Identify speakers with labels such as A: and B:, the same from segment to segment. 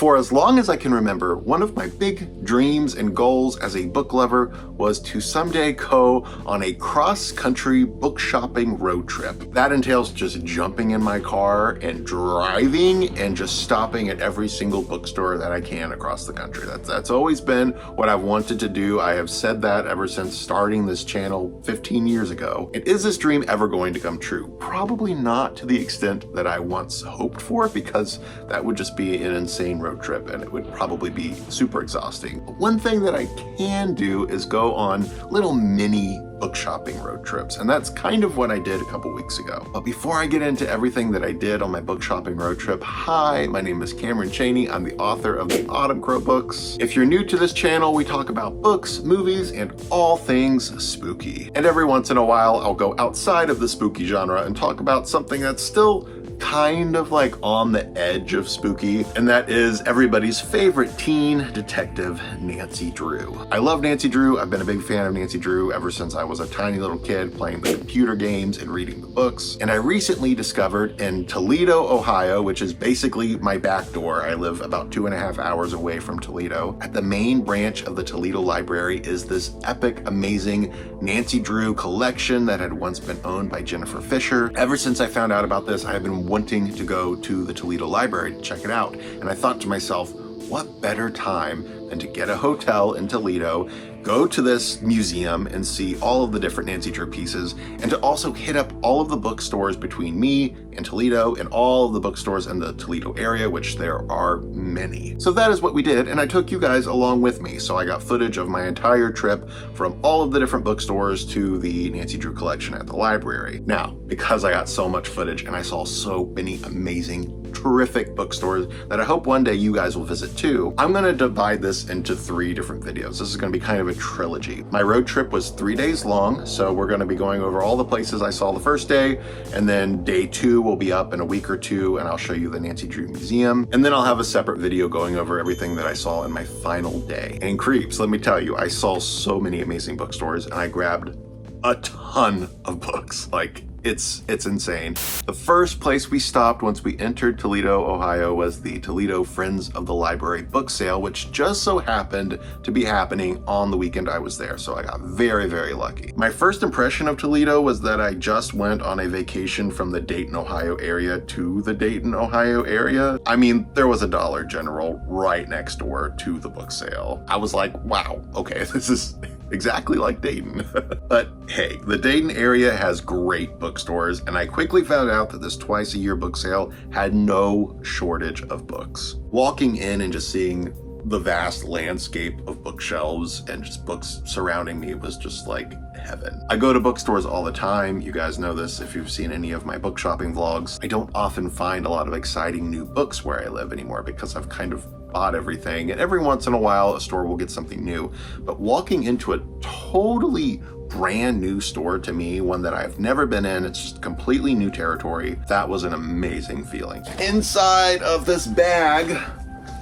A: For as long as I can remember, one of my big dreams and goals as a book lover was to someday go on a cross-country book shopping road trip. That entails just jumping in my car and driving and just stopping at every single bookstore that I can across the country. That's always been what I've wanted to do. I have said that ever since starting this channel 15 years ago. And is this dream ever going to come true? Probably not to the extent that I once hoped for, because that would just be an insane road trip and it would probably be super exhausting. But one thing that I can do is go on little mini book shopping road trips, and that's kind of what I did a couple weeks ago. But before I get into everything that I did on my book shopping road trip, hi, my name is Chaney. I'm the author of the Encore Books. If you're new to this channel, we talk about books, movies, and all things spooky. And every once in a while, I'll go outside of the spooky genre and talk about something that's still kind of like on the edge of spooky, and that is everybody's favorite teen detective, Nancy Drew. I love Nancy Drew. I've been a big fan of Nancy Drew ever since I was a tiny little kid playing the computer games and reading the books. And I recently discovered in Toledo, Ohio, which is basically my back door. I live about 2.5 hours away from Toledo. At the main branch of the Toledo Library is this epic, amazing Nancy Drew collection that had once been owned by Jennifer Fisher. Ever since I found out about this, I have been wanting to go to the Toledo Library to check it out. And I thought to myself, what better time than to get a hotel in Toledo, go to this museum and see all of the different Nancy Drew pieces, and to also hit up all of the bookstores between me and Toledo and all of the bookstores in the Toledo area, which there are many. So that is what we did, and I took you guys along with me. So I got footage of my entire trip from all of the different bookstores to the Nancy Drew collection at the library. Now, because I got so much footage and I saw so many amazing, terrific bookstores that I hope one day you guys will visit too, I'm gonna divide this into 3 different videos. This is gonna be kind of a trilogy. My road trip was 3 days long, so we're gonna be going over all the places I saw the first day, and then day 2 will be up in a week or 2, and I'll show you the Nancy Drew Museum, and then I'll have a separate video going over everything that I saw in my final day. And creeps, let me tell you, I saw so many amazing bookstores, and I grabbed a ton of books. Like, it's insane. The first place we stopped once we entered Toledo, Ohio was the Toledo Friends of the Library book sale, which just so happened to be happening on the weekend I was there, so I got very, very lucky. My first impression of Toledo was that I just went on a vacation from the Dayton, Ohio area to the Dayton, Ohio area. I mean, there was a Dollar General right next door to the book sale. I was like, wow, okay, this is exactly like Dayton. But hey, the Dayton area has great bookstores, and I quickly found out that this twice-a-year book sale had no shortage of books. Walking in and just seeing the vast landscape of bookshelves and just books surrounding me was just like heaven. I go to bookstores all the time. You guys know this if you've seen any of my book shopping vlogs. I don't often find a lot of exciting new books where I live anymore because I've kind of bought everything, and every once in a while a store will get something new. But walking into a totally brand new store, to me, one that I've never been in, it's just completely new territory, that was an amazing feeling. Inside of this bag,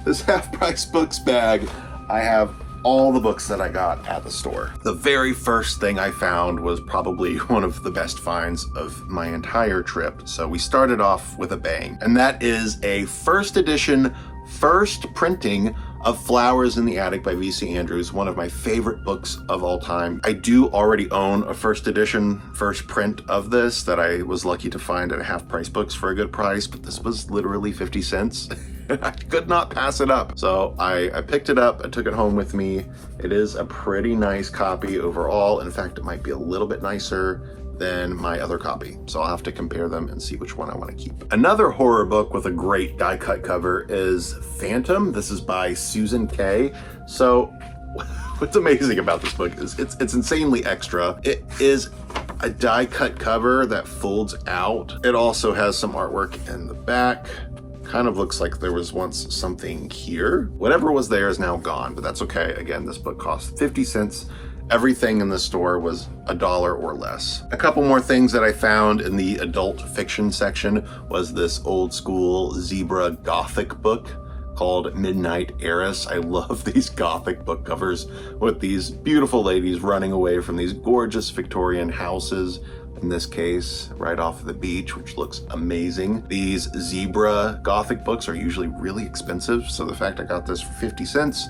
A: this half-price books bag, I have all the books that I got at the store. The very first thing I found was probably one of the best finds of my entire trip. So we started off with a bang, and that is a first edition, first printing of Flowers in the Attic by V.C. Andrews, one of my favorite books of all time. I do already own a first edition, first print of this that I was lucky to find at Half Price Books for a good price, but this was literally 50 cents. I could not pass it up. So I picked it up, I took it home with me. It is a pretty nice copy overall. In fact, it might be a little bit nicer than my other copy. So I'll have to compare them and see which one I want to keep. Another horror book with a great die cut cover is Phantom. This is by Susan Kay. So what's amazing about this book is it's insanely extra. It is a die cut cover that folds out. It also has some artwork in the back. Kind of looks like there was once something here. Whatever was there is now gone, but that's okay. Again, this book cost 50 cents. Everything in the store was $1 or less. A couple more things that I found in the adult fiction section was this old school zebra gothic book called Midnight Heiress. I love these gothic book covers with these beautiful ladies running away from these gorgeous Victorian houses. in this case, right off the beach, which looks amazing. These zebra Gothic books are usually really expensive, so the fact I got this for 50 cents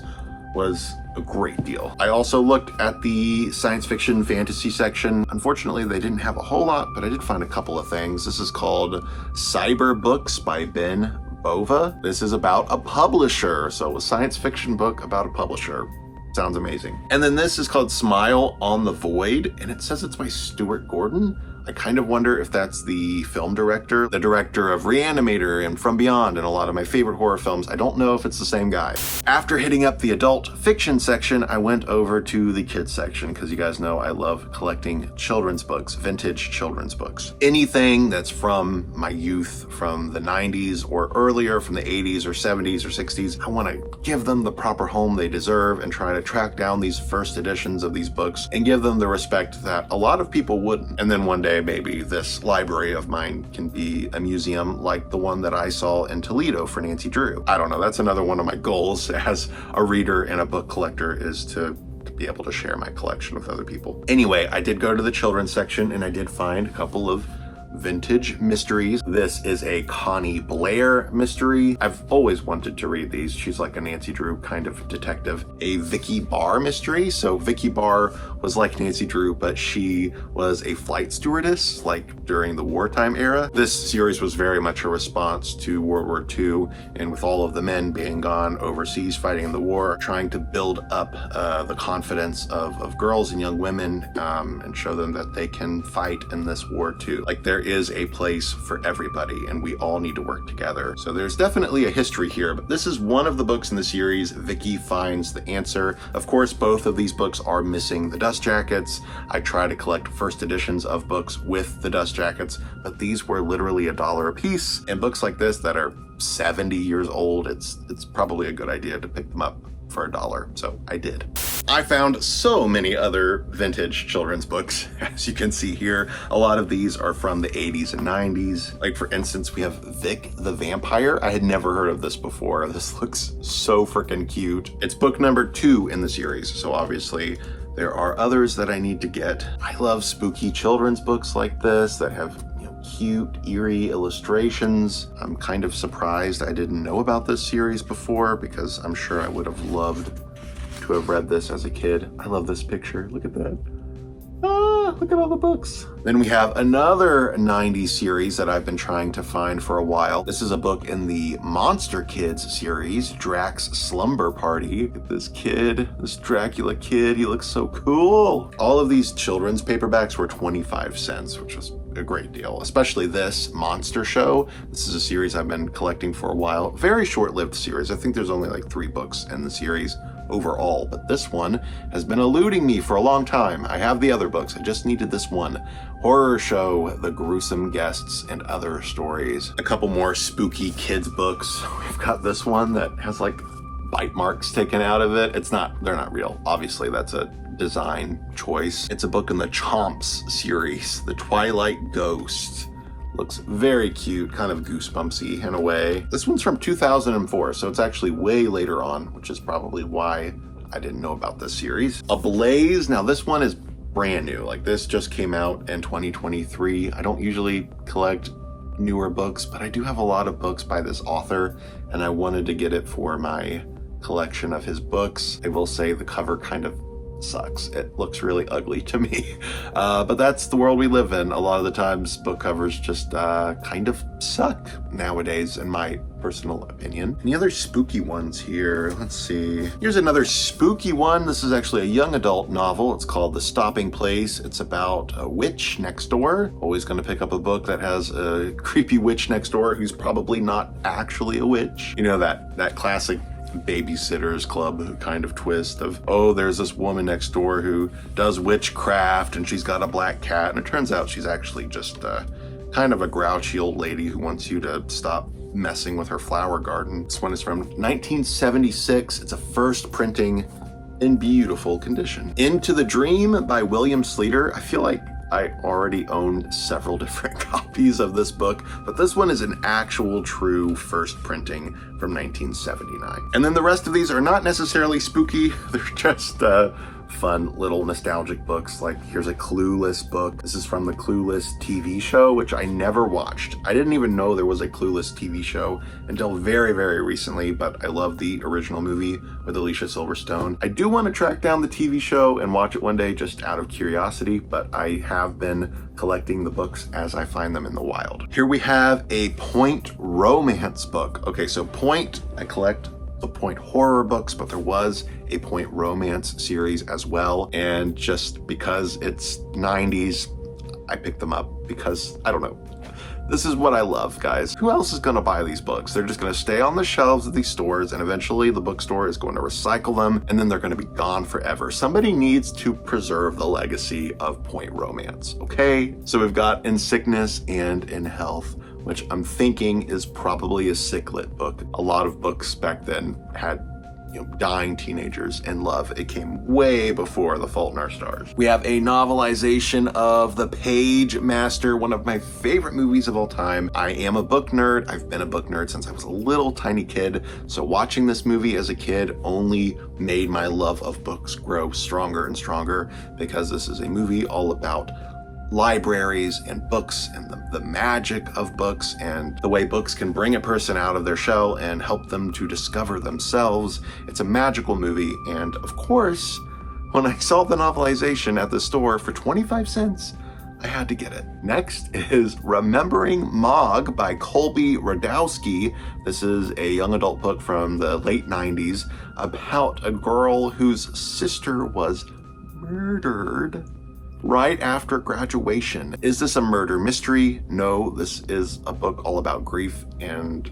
A: was a great deal. I also looked at the science fiction fantasy section. Unfortunately, they didn't have a whole lot, but I did find a couple of things. This is called Cyber Books by Ben Bova. This is about a publisher, so a science fiction book about a publisher. Sounds amazing. And then this is called Smile on the Void, and it says it's by Stuart Gordon. I kind of wonder if that's the film director, the director of Reanimator and From Beyond and a lot of my favorite horror films. I don't know if it's the same guy. After hitting up the adult fiction section, I went over to the kids section because you guys know I love collecting children's books, vintage children's books. Anything that's from my youth, from the 90s or earlier, from the 80s or 70s or 60s, I want to give them the proper home they deserve and try to track down these first editions of these books and give them the respect that a lot of people wouldn't. And then one day, maybe this library of mine can be a museum like the one that I saw in Toledo for Nancy Drew. I don't know, that's another one of my goals as a reader and a book collector, is to be able to share my collection with other people. Anyway, I did go to the children's section and I did find a couple of vintage mysteries. This is a Connie Blair mystery. I've always wanted to read these. She's like a Nancy Drew kind of detective. A Vicky Barr mystery. So Vicky Barr was like Nancy Drew, but she was a flight stewardess like during the wartime era. This series was very much a response to World War II, and with all of the men being gone overseas fighting in the war, trying to build up the confidence of girls and young women and show them that they can fight in this war too. Like, there is a place for everybody and we all need to work together. So there's definitely a history here, but this is one of the books in the series, Vicky Finds the Answer. Of course, both of these books are missing the dust jackets. I try to collect first editions of books with the dust jackets, but these were literally $1 a piece. And books like this that are 70 years old, it's probably a good idea to pick them up for $1. So I did. I found so many other vintage children's books, as you can see here. A lot of these are from the 80s and 90s. Like, for instance, we have Vic the Vampire. I had never heard of this before. This looks so freaking cute. It's book number 2 in the series, so obviously there are others that I need to get. I love spooky children's books like this that have cute, eerie illustrations. I'm kind of surprised I didn't know about this series before, because I'm sure I would have loved to have read this as a kid. I love this picture. Look at that. Ah, look at all the books. Then we have another 90s series that I've been trying to find for a while. This is a book in the Monster Kids series, Drax Slumber Party. Look at this kid, this Dracula kid. He looks so cool. All of these children's paperbacks were 25 cents, which was a great deal, especially this Monster Show. This is a series I've been collecting for a while. Very short-lived series. I think there's only like 3 books in the series overall, but this one has been eluding me for a long time. I have the other books, I just needed this one. Horror Show, The Gruesome Guests, and Other Stories. A couple more spooky kids books. We've got this one that has like bite marks taken out of it. They're not real. Obviously, that's a design choice. It's a book in the Chomps series, The Twilight Ghost. Looks very cute, kind of goosebumpsy in a way. This one's from 2004, so it's actually way later on, which is probably why I didn't know about this series. Ablaze, now this one is brand new. Like, this just came out in 2023. I don't usually collect newer books, but I do have a lot of books by this author, and I wanted to get it for my collection of his books. I will say the cover kind of sucks. It looks really ugly to me. But that's the world we live in. A lot of the times book covers just kind of suck nowadays, in my personal opinion. Any other spooky ones here? Let's see. Here's another spooky one. This is actually a young adult novel. It's called The Stopping Place. It's about a witch next door. Always going to pick up a book that has a creepy witch next door who's probably not actually a witch. You know, that classic Babysitter's Club kind of twist of, oh, there's this woman next door who does witchcraft and she's got a black cat, and it turns out she's actually just kind of a grouchy old lady who wants you to stop messing with her flower garden. This one is from 1976. It's a first printing in beautiful condition. Into the Dream by William Sleater. I feel like I already owned several different copies of this book, but this one is an actual true first printing from 1979. And then the rest of these are not necessarily spooky. They're just fun little nostalgic books. Like here's a Clueless book. This is from the Clueless TV show, which I never watched. I didn't even know there was a Clueless TV show until very, very recently, but I love the original movie with Alicia Silverstone. I do want to track down the TV show and watch it one day just out of curiosity, but I have been collecting the books as I find them in the wild. Here we have a Point romance book. Okay, so Point, I collect the Point horror books, but there was a Point romance series as well. And just because it's 90s, I picked them up because, I don't know. This is what I love, guys. Who else is gonna buy these books? They're just gonna stay on the shelves of these stores, and eventually the bookstore is going to recycle them, and then they're gonna be gone forever. Somebody needs to preserve the legacy of Point romance, okay? So we've got In Sickness and In Health, which I'm thinking is probably a sicklit book. A lot of books back then had dying teenagers in love. It came way before The Fault in Our Stars. We have a novelization of The Page Master, one of my favorite movies of all time. I am a book nerd. I've been a book nerd since I was a little tiny kid. So watching this movie as a kid only made my love of books grow stronger and stronger, because this is a movie all about libraries and books and the magic of books and the way books can bring a person out of their shell and help them to discover themselves. It's a magical movie, and of course, when I saw the novelization at the store for 25 cents, I had to get it. Next is Remembering Mog by Colby Radowski. This is a young adult book from the late 90s about a girl whose sister was murdered right after graduation. Is this a murder mystery? No, this is a book all about grief and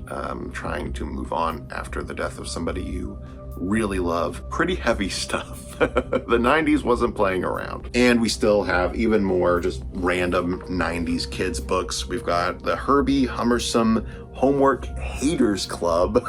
A: trying to move on after the death of somebody you really love. Pretty heavy stuff. The 90s wasn't playing around. And we still have even more just random 90s kids books. We've got the Herbie Hummersome Homework Haters Club.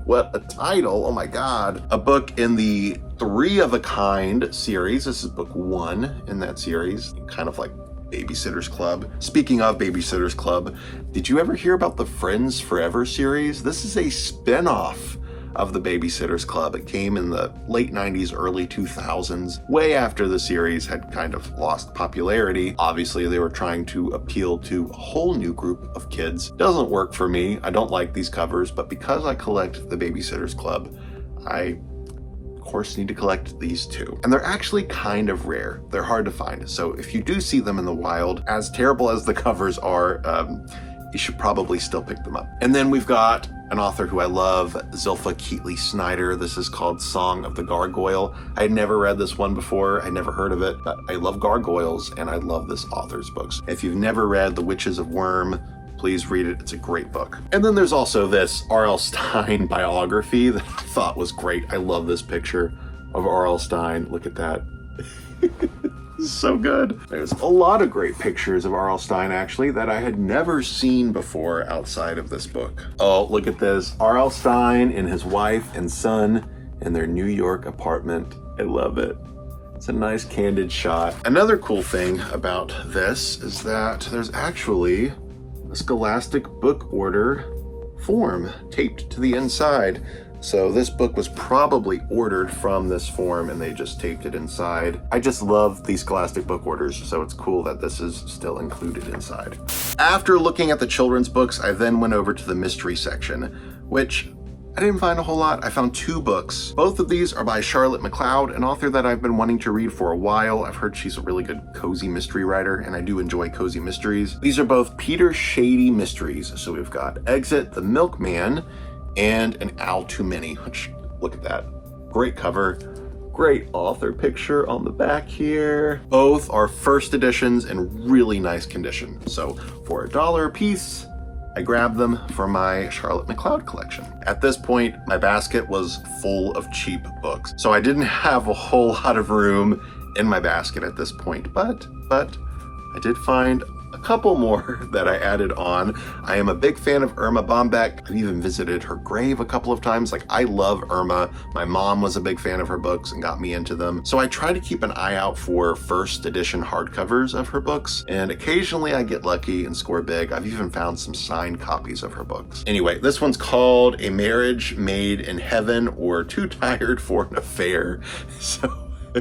A: What a title, oh my God. A book in the Three of a Kind series. This is book 1 in that series, kind of like Babysitter's Club. Speaking of Babysitter's Club, did you ever hear about the Friends Forever series? This is a spin-off of the Babysitter's Club. It came in the late 90s, early 2000s, way after the series had kind of lost popularity. Obviously, they were trying to appeal to a whole new group of kids. Doesn't work for me. I don't like these covers, but because I collect the Babysitter's Club, I of course need to collect these too. And they're actually kind of rare. They're hard to find. So if you do see them in the wild, as terrible as the covers are, you should probably still pick them up. And then we've got an author who I love, Zilpha Keatley Snyder. This is called Song of the Gargoyle. I had never read this one before. I never heard of it, but I love gargoyles and I love this author's books. If you've never read The Witches of Worm, please read it. It's a great book. And then there's also this R.L. Stine biography that I thought was great. I love this picture of R.L. Stine. Look at that. So good. There's a lot of great pictures of R.L. Stine, actually, that I had never seen before outside of this book. Oh, look at this. R.L. Stine and his wife and son in their New York apartment. I love it. It's a nice candid shot. Another cool thing about this is that there's actually a Scholastic book order form taped to the inside. So this book was probably ordered from this form and they just taped it inside. I just love these Scholastic book orders, so it's cool that this is still included inside. After looking at the children's books, I then went over to the mystery section, which I didn't find a whole lot. I found 2 books. Both of these are by Charlotte McLeod, an author that I've been wanting to read for a while. I've heard she's a really good cozy mystery writer, and I do enjoy cozy mysteries. These are both Peter Shady mysteries. So we've got Exit the Milkman and An Owl Too Many, which, look at that. Great cover. Great author picture on the back here. Both are first editions in really nice condition. So for $1 a piece, I grabbed them for my Charlotte McLeod collection. At this point, my basket was full of cheap books, so I didn't have a whole lot of room in my basket at this point, but I did find a couple more that I added on. I am a big fan of Irma Bombeck. I've even visited her grave a couple of times. Like, I love Irma. My mom was a big fan of her books and got me into them. So I try to keep an eye out for first edition hardcovers of her books, and occasionally I get lucky and score big. I've even found some signed copies of her books. Anyway, this one's called A Marriage Made in Heaven, or Too Tired for an Affair. So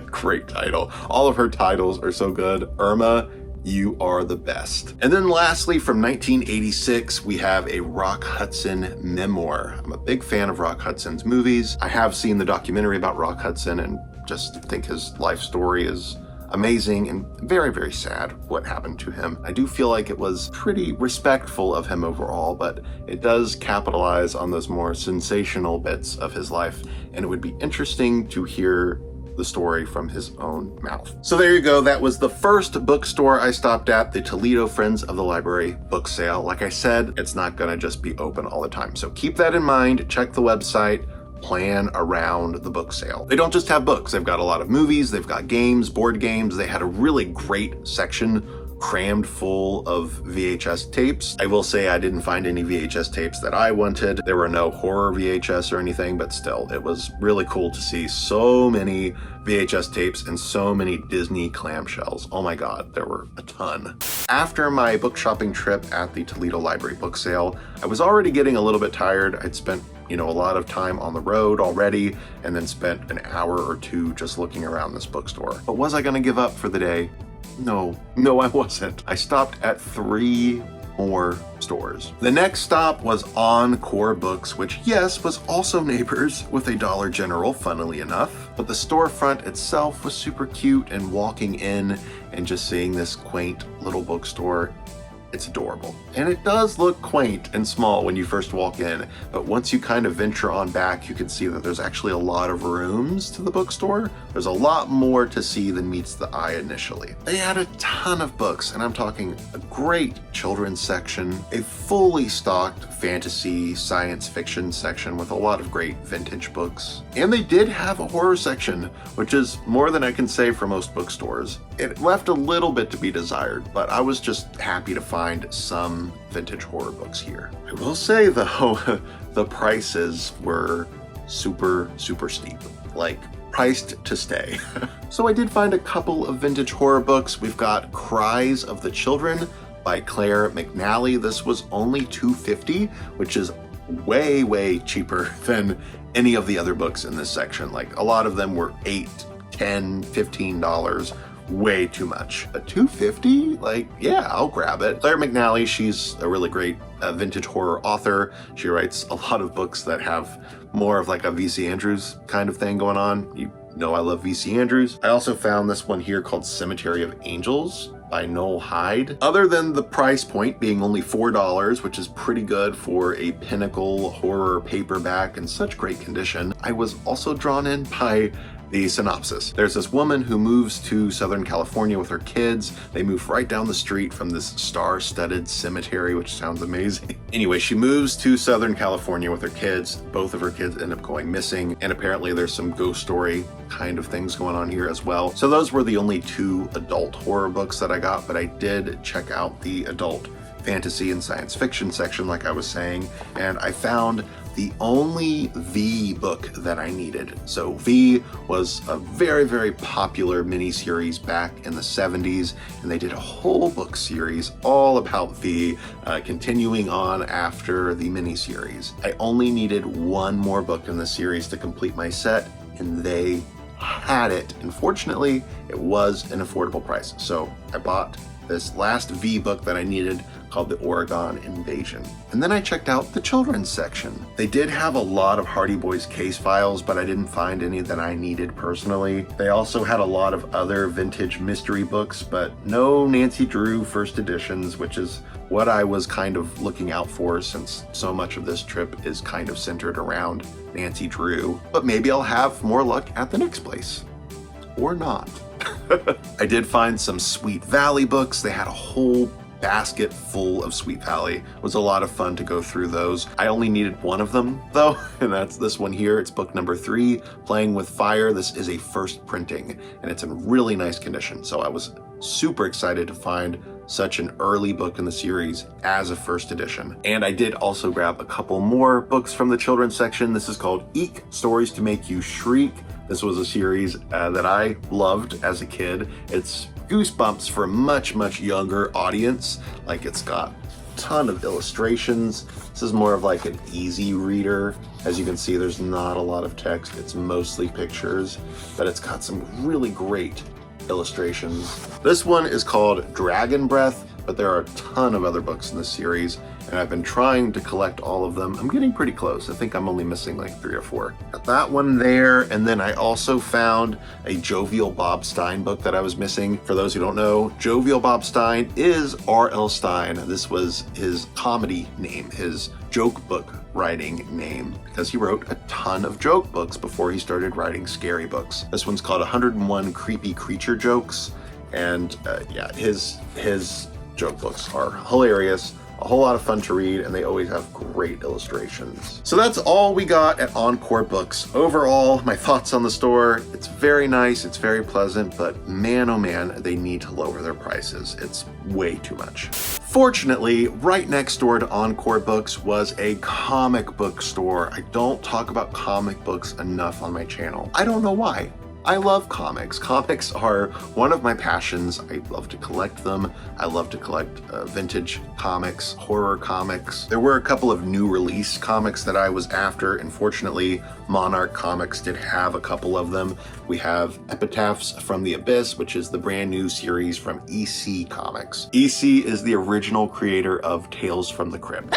A: Great title. All of her titles are so good. Irma, you are the best. And then lastly, from 1986, we have a Rock Hudson memoir. I'm a big fan of Rock Hudson's movies. I have seen the documentary about Rock Hudson and just think his life story is amazing and very, very sad what happened to him. I do feel like it was pretty respectful of him overall, but it does capitalize on those more sensational bits of his life, and it would be interesting to hear the story from his own mouth. So there you go. That was the first bookstore I stopped at, the Toledo Friends of the Library book sale. Like I said, it's not gonna just be open all the time. So keep that in mind, check the website, plan around the book sale. They don't just have books. They've got a lot of movies, they've got games, board games. They had a really great section crammed full of VHS tapes. I will say I didn't find any VHS tapes that I wanted. There were no horror VHS or anything, but still, it was really cool to see so many VHS tapes and so many Disney clamshells. Oh my God, there were a ton. After my book shopping trip at the Toledo Library book sale, I was already getting a little bit tired. I'd spent a lot of time on the road already, and then spent an hour or two just looking around this bookstore. But was I gonna give up for the day? No, I wasn't. I stopped at 3 more stores. The next stop was Encore Books, which yes, was also neighbors with a Dollar General, funnily enough. But the storefront itself was super cute, and walking in and just seeing this quaint little bookstore, it's adorable. And it does look quaint and small when you first walk in, but once you kind of venture on back, you can see that there's actually a lot of rooms to the bookstore. There's a lot more to see than meets the eye initially. They had a ton of books, and I'm talking a great children's section, a fully stocked fantasy, science fiction section with a lot of great vintage books. And they did have a horror section, which is more than I can say for most bookstores. It left a little bit to be desired, but I was just happy to find some vintage horror books here. I will say though, the prices were super steep, like priced to stay. So I did find a couple of vintage horror books. We've got Cries of the Children by Claire McNally. This was only $2.50, which is way cheaper than any of the other books in this section. Like a lot of them were $8, $10, $15. Way too much. But $2.50? Like, yeah, I'll grab it. Claire McNally, she's a really great vintage horror author. She writes a lot of books that have more of like a V.C. Andrews kind of thing going on. You know I love V.C. Andrews. I also found this one here called Cemetery of Angels by Noel Hyde. Other than the price point being only $4, which is pretty good for a pinnacle horror paperback in such great condition, I was also drawn in by the synopsis. There's this woman who moves to Southern California with her kids. They move right down the street from this star-studded cemetery, which sounds amazing. Anyway, she moves to Southern California with her kids. Both of her kids end up going missing, and apparently there's some ghost story kind of things going on here as well. So those were the only 2 adult horror books that I got, but I did check out the adult fantasy and science fiction section, like I was saying, and I found the only V book that I needed. So V was a very popular miniseries back in the 70s, and they did a whole book series all about V, continuing on after the miniseries. I only needed 1 more book in the series to complete my set, and they had it. Unfortunately, it was an affordable price, so I bought this last V book that I needed, called The Oregon Invasion. And then I checked out the children's section. They did have a lot of Hardy Boys case files, but I didn't find any that I needed personally. They also had a lot of other vintage mystery books, but no Nancy Drew first editions, which is what I was kind of looking out for, since so much of this trip is kind of centered around Nancy Drew. But maybe I'll have more luck at the next place. Or not. I did find some Sweet Valley books. They had a whole basket full of Sweet Valley. It was a lot of fun to go through those. I only needed 1 of them though, and that's this one here. It's book number 3, Playing with Fire. This is a first printing, and it's in really nice condition. So I was super excited to find such an early book in the series as a first edition. And I did also grab a couple more books from the children's section. This is called Eek! Stories to Make You Shriek. This was a series that I loved as a kid. It's Goosebumps for a much younger audience. Like, it's got ton of illustrations. This is more of like an easy reader. As you can see, there's not a lot of text. It's mostly pictures, but it's got some really great illustrations. This one is called Dragon Breath, but there are a ton of other books in this series, and I've been trying to collect all of them. I'm getting pretty close. I think I'm only missing like 3 or 4. Got that one there, and then I also found a Jovial Bob Stein book that I was missing. For those who don't know, Jovial Bob Stein is R.L. Stein. This was his comedy name, his joke book writing name, because he wrote a ton of joke books before he started writing scary books. This one's called 101 Creepy Creature Jokes, and yeah, his joke books are hilarious, a whole lot of fun to read, and they always have great illustrations. So that's all we got at Encore Books. Overall, my thoughts on the store: it's very nice, it's very pleasant, but man, oh man, they need to lower their prices. It's way too much. Fortunately, right next door to Encore Books was a comic book store. I don't talk about comic books enough on my channel. I don't know why. I love comics. Comics are one of my passions. I love to collect them. I love to collect vintage comics, horror comics. There were a couple of new release comics that I was after, and fortunately, Monarch Comics did have a couple of them. We have Epitaphs from the Abyss, which is the brand new series from EC Comics. EC is the original creator of Tales from the Crypt.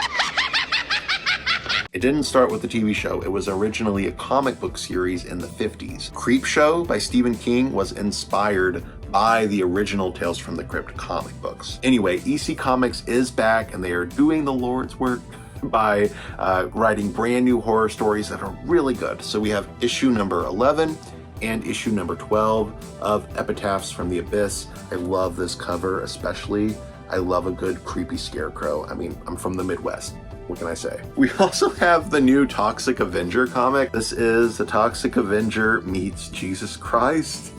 A: It didn't start with the TV show. It was originally a comic book series in the 50s. Creepshow by Stephen King was inspired by the original Tales from the Crypt comic books. Anyway, EC Comics is back, and they are doing the Lord's work by writing brand new horror stories that are really good. So we have issue number 11 and issue number 12 of Epitaphs from the Abyss. I love this cover especially. I love a good creepy scarecrow. I mean, I'm from the Midwest. What can I say? We also have the new Toxic Avenger comic. This is the Toxic Avenger meets Jesus Christ.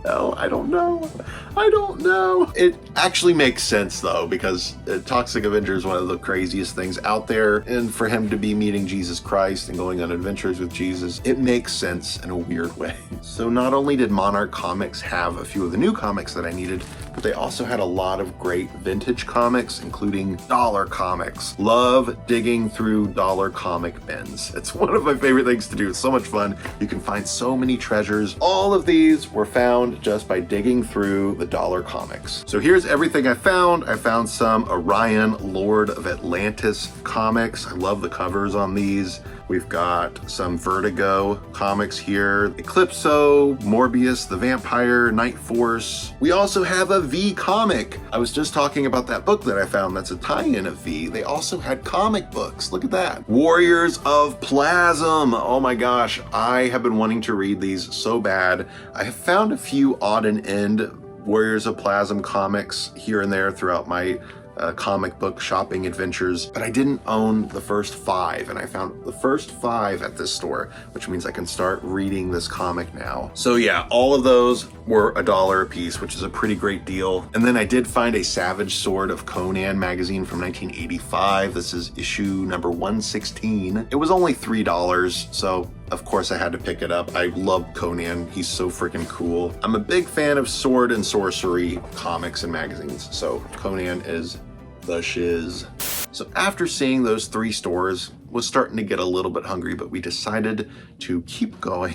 A: No, I don't know. I don't know. It actually makes sense though, because Toxic Avenger is one of the craziest things out there, and for him to be meeting Jesus Christ and going on adventures with Jesus, it makes sense in a weird way. So not only did Monarch Comics have a few of the new comics that I needed, but they also had a lot of great vintage comics, including dollar comics. Love digging through dollar comic bins. It's one of my favorite things to do. It's so much fun. You can find so many treasures. All of these were found just by digging through the dollar comics. So here's everything I found. I found some Orion, Lord of Atlantis comics. I love the covers on these. We've got some Vertigo comics here. Eclipso, Morbius, the Vampire, Night Force. We also have a V comic. I was just talking about that book that I found that's a tie-in of V. They also had comic books. Look at that. Warriors of Plasm. Oh my gosh, I have been wanting to read these so bad. I have found a few odd and end Warriors of Plasm comics here and there throughout my comic book shopping adventures, but I didn't own the first 5, and I found the first 5 at this store, which means I can start reading this comic now. So yeah, all of those were $1 a piece, which is a pretty great deal. And then I did find a Savage Sword of Conan magazine from 1985. This is issue number 116. It was only $3, so of course I had to pick it up. I love Conan. He's so freaking cool. I'm a big fan of sword and sorcery comics and magazines, so Conan is the shiz. So after seeing those 3 stores, was starting to get a little bit hungry, but we decided to keep going,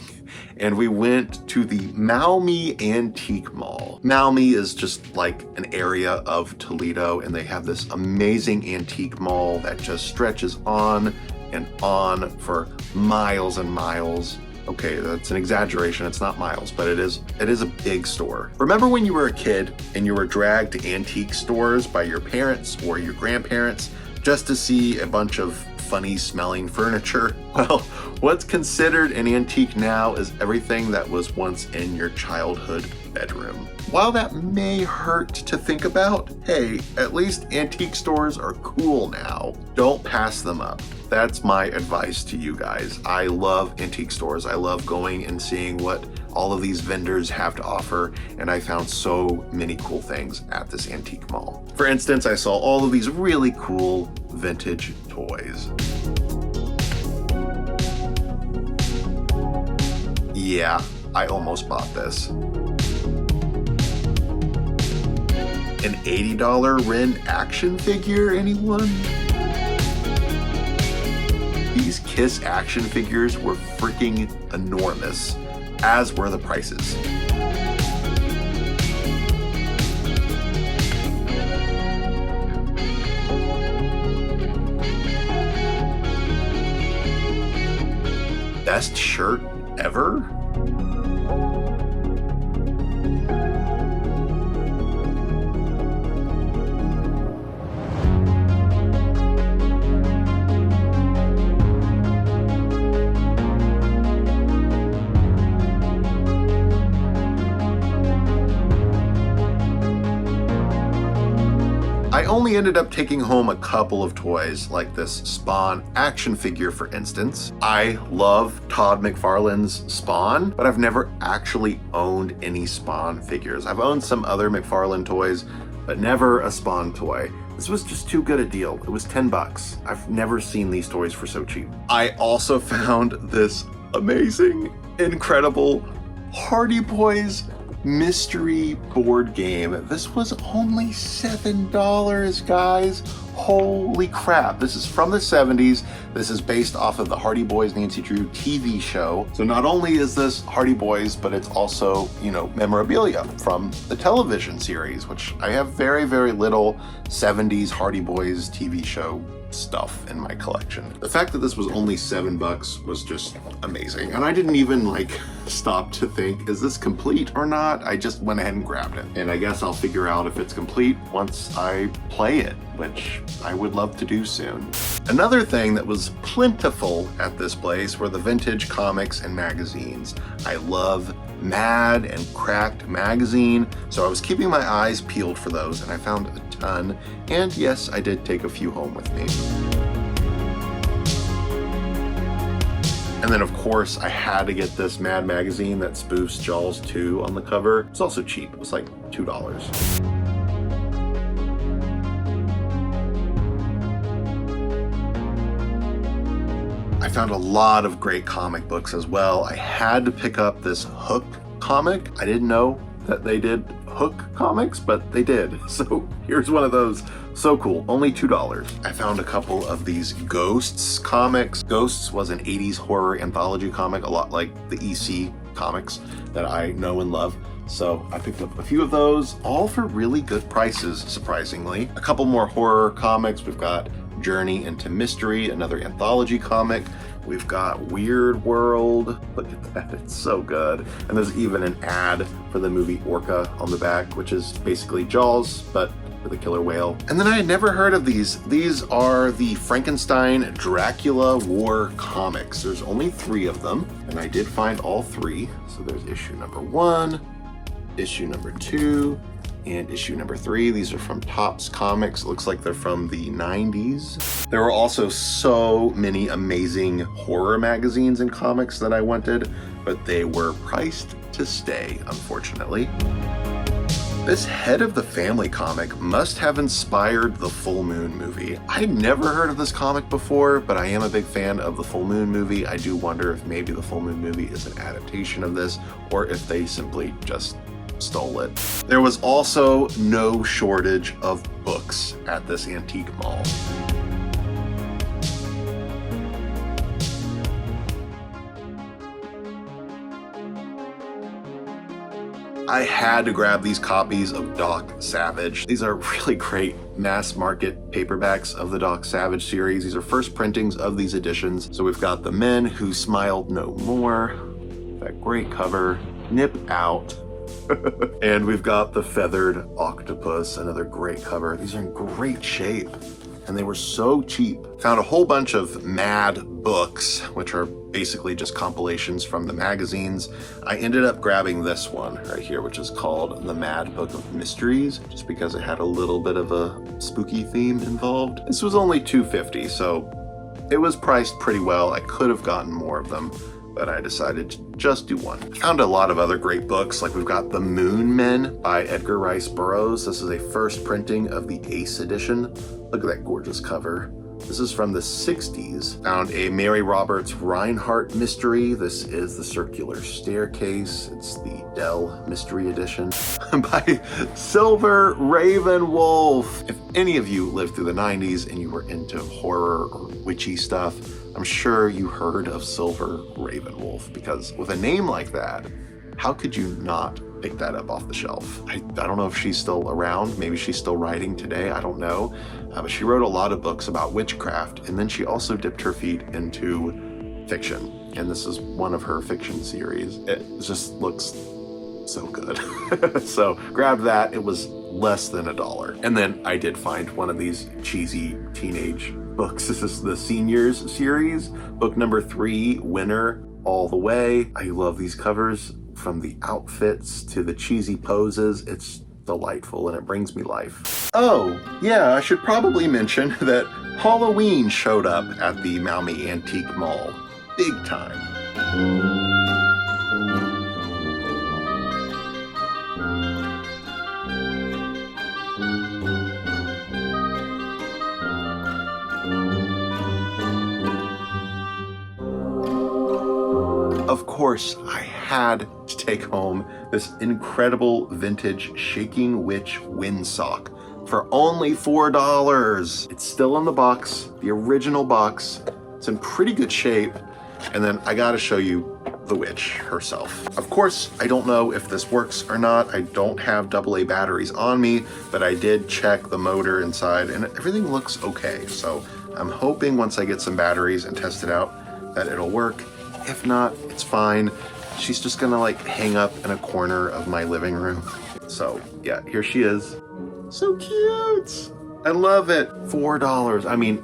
A: and we went to the Maumee Antique Mall. Maumee is just like an area of Toledo, and they have this amazing antique mall that just stretches on and on for miles and miles. Okay, that's an exaggeration, it's not miles, but it is a big store. Remember when you were a kid and you were dragged to antique stores by your parents or your grandparents just to see a bunch of funny smelling furniture? Well, what's considered an antique now is everything that was once in your childhood bedroom. While that may hurt to think about, hey, at least antique stores are cool now. Don't pass them up. That's my advice to you guys. I love antique stores. I love going and seeing what all of these vendors have to offer, and I found so many cool things at this antique mall. For instance, I saw all of these really cool vintage toys. Yeah, I almost bought this. An $80 Ren action figure, anyone? These Kiss action figures were freaking enormous, as were the prices. Best shirt ever? I only ended up taking home a couple of toys, like this Spawn action figure, for instance. I love Todd McFarlane's Spawn, but I've never actually owned any Spawn figures. I've owned some other McFarlane toys, but never a Spawn toy. This was just too good a deal. It was 10 bucks. I've never seen these toys for so cheap. I also found this amazing, incredible Hardy Boys mystery board game. This was only $7, guys. Holy crap. This is from the 70s. This is based off of the Hardy Boys Nancy Drew TV show. So not only is this Hardy Boys, but it's also, you know, memorabilia from the television series, which I have very, very little 70s Hardy Boys TV show stuff in my collection. The fact that this was only $7 was just amazing. And I didn't even like stop to think, is this complete or not? I just went ahead and grabbed it. And I guess I'll figure out if it's complete once I play it, which I would love to do soon. Another thing that was plentiful at this place were the vintage comics and magazines. I love Mad and Cracked magazine, so I was keeping my eyes peeled for those, and I found a ton. And yes, I did take a few home with me. And then of course I had to get this Mad magazine that spoofs Jaws 2 on the cover. It's also cheap. It was like $2. I found a lot of great comic books as well. I had to pick up this Hook comic. I didn't know that they did Hook comics, but they did. So here's one of those. So cool, only $2. I found a couple of these Ghosts comics. Ghosts was an 80s horror anthology comic, a lot like the EC comics that I know and love. So I picked up a few of those, all for really good prices, surprisingly. A couple more horror comics. We've got Journey into Mystery, another anthology comic. We've got Weird World. Look at that, it's so good. And there's even an ad for the movie Orca on the back, which is basically Jaws, but with a killer whale. And then I had never heard of these. These are the Frankenstein Dracula War comics. There's only 3 of them, and I did find all 3. So there's issue number 1, issue number 2, and issue number 3. These are from Topps Comics. It looks like they're from the 90s. There were also so many amazing horror magazines and comics that I wanted, but they were priced to stay, unfortunately. This Head of the Family comic must have inspired the Full Moon movie. I'd never heard of this comic before, but I am a big fan of the Full Moon movie. I do wonder if maybe the Full Moon movie is an adaptation of this, or if they simply just stole it. There was also no shortage of books at this antique mall. I had to grab these copies of Doc Savage. These are really great mass market paperbacks of the Doc Savage series. These are first printings of these editions. So we've got The Men Who Smiled No More, that great cover, Nip Out, and we've got The Feathered Octopus, another great cover. These are in great shape, and they were so cheap. Found a whole bunch of Mad books, which are basically just compilations from the magazines. I ended up grabbing this one right here, which is called The Mad Book of Mysteries, just because it had a little bit of a spooky theme involved. This was only $2.50, so it was priced pretty well. I could have gotten more of them, but I decided to just do one. Found a lot of other great books, like we've got The Moon Men by Edgar Rice Burroughs. This is a first printing of the Ace edition. Look at that gorgeous cover. This is from the 60s. Found a Mary Roberts Reinhardt mystery. This is The Circular Staircase. It's the Dell Mystery Edition by Silver Raven Wolf. If any of you lived through the 90s and you were into horror or witchy stuff, I'm sure you heard of Silver Raven Wolf, because with a name like that, how could you not pick that up off the shelf? I don't know if she's still around. Maybe she's still writing today. I don't know. But she wrote a lot of books about witchcraft, and then she also dipped her feet into fiction. And this is one of her fiction series. It just looks so good. So grab that. It was less than $1. And then I did find one of these cheesy teenage books. This is the Seniors series, book number 3, Winner All the Way. I love these covers. From the outfits to the cheesy poses, it's delightful and it brings me life. Oh, yeah, I should probably mention that Halloween showed up at the Maumee Antique Mall. Big time. Of course, I had to take home this incredible vintage Shaking Witch windsock for only $4. It's still in the box, the original box. It's in pretty good shape. And then I gotta show you the witch herself. Of course, I don't know if this works or not. I don't have AA batteries on me, but I did check the motor inside and everything looks okay. So I'm hoping once I get some batteries and test it out that it'll work. If not, it's fine. She's just gonna like hang up in a corner of my living room. So yeah, here she is. So cute. I love it. $4. I mean,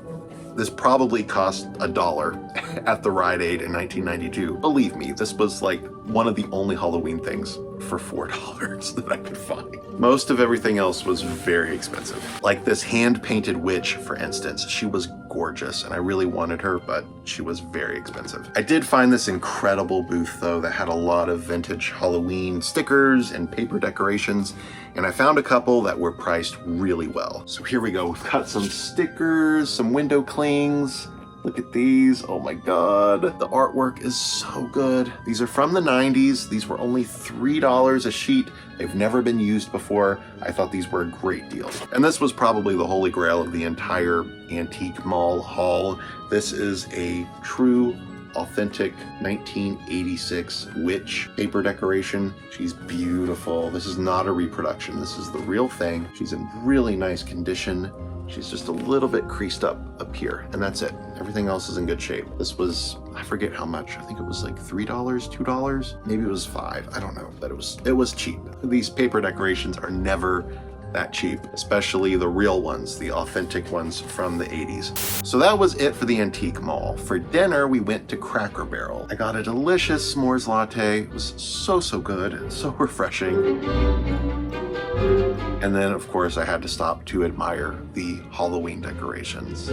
A: this probably cost $1 at the Rite Aid in 1992. Believe me, this was like one of the only Halloween things for $4 that I could find. Most of everything else was very expensive. Like this hand-painted witch, for instance. She was gorgeous and I really wanted her, but she was very expensive. I did find this incredible booth though that had a lot of vintage Halloween stickers and paper decorations, and I found a couple that were priced really well. So here we go. We've got some stickers, some window clings. Look at these. Oh my God. The artwork is so good. These are from the 90s. These were only $3 a sheet. They've never been used before. I thought these were a great deal. And this was probably the holy grail of the entire antique mall haul. This is a true, authentic 1986 witch paper decoration. She's beautiful. This is not a reproduction. This is the real thing. She's in really nice condition. She's just a little bit creased up here, and that's it. Everything else is in good shape. This was, I forget how much. I think it was like $3, $2. Maybe it was $5. I don't know, but it was cheap. These paper decorations are never that cheap, especially the real ones, the authentic ones from the 80s. So that was it for the antique mall. For dinner, we went to Cracker Barrel. I got a delicious s'mores latte. It was so good and so refreshing. And then, of course, I had to stop to admire the Halloween decorations.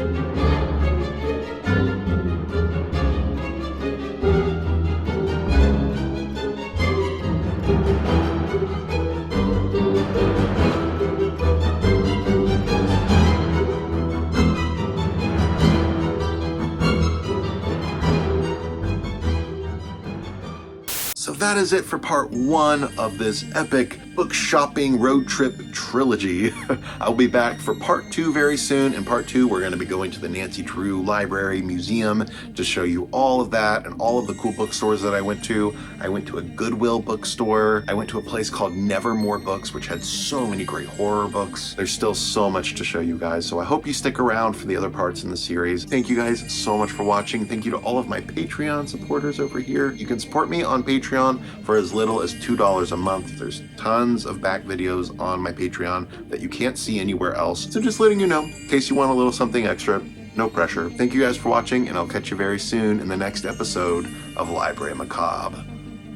A: So that is it for part 1 of this epic book shopping road trip trilogy. I'll be back for part 2 very soon. In part 2, we're going to be going to the Nancy Drew Library Museum to show you all of that and all of the cool bookstores that I went to. I went to a Goodwill bookstore. I went to a place called Nevermore Books, which had so many great horror books. There's still so much to show you guys, so I hope you stick around for the other parts in the series. Thank you guys so much for watching. Thank you to all of my Patreon supporters over here. You can support me on Patreon for as little as $2 a month. There's tons of back videos on my Patreon that you can't see anywhere else. So just letting you know, in case you want a little something extra, no pressure. Thank you guys for watching, and I'll catch you very soon in the next episode of Library Macabre.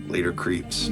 A: Later, creeps.